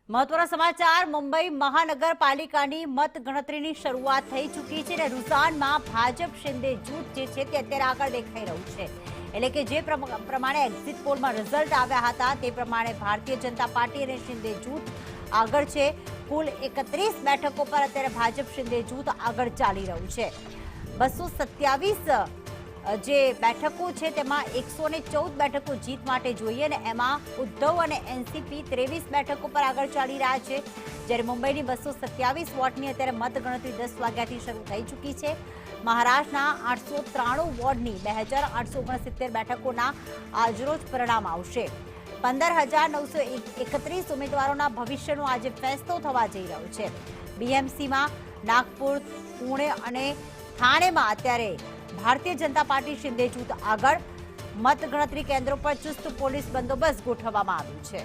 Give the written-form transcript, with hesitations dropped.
મહત્વના સમાચાર મુંબઈ મહાનગરપાલિકાની મતગણતરીની શરૂઆત થઈ ચૂકી છે અને રૂઝાનમાં ભાજપ શિંદે જૂથ જે છે તે અત્યારે આગળ દેખાઈ રહ્યું છે। એટલે કે જે પ્રમાણે એક્ઝિટ પોલમાં રિઝલ્ટ આવ્યા હતા તે પ્રમાણે ભારતીય જનતા પાર્ટી અને શિંદે જૂથ આગળ છે। કુલ 31 બેઠકો પર અત્યારે ભાજપ શિંદે જૂથ આગળ ચાલી રહ્યું છે। 227 જે બેઠકો છે તેમાં 114 બેઠકો જીત માટે જોઈએ અને એમાં ઉદ્ધવ અને એનસીપી 23 બેઠકો પર આગળ ચાલી રહ્યા છે। જ્યારે મુંબઈની 227 વોર્ડની અત્યારે મતગણતરી 10 વાગ્યાથી શરૂ થઈ ચૂકી છે। મહારાષ્ટ્રના 893 વોર્ડની 2869 બેઠકોના આજરોજ પરિણામ આવશે। 15,931 ઉમેદવારોના ભવિષ્યનો આજે ફેસલો થવા જઈ રહ્યો છે। બીએમસીમાં નાગપુર, પુણે અને થાણેમાં અત્યારે ભારતીય જનતા પાર્ટી શિંદે જૂથ આગળ। મતગણતરી કેન્દ્રો પર ચુસ્ત પોલીસ બંદોબસ્ત ગોઠવવામાં આવ્યો છે।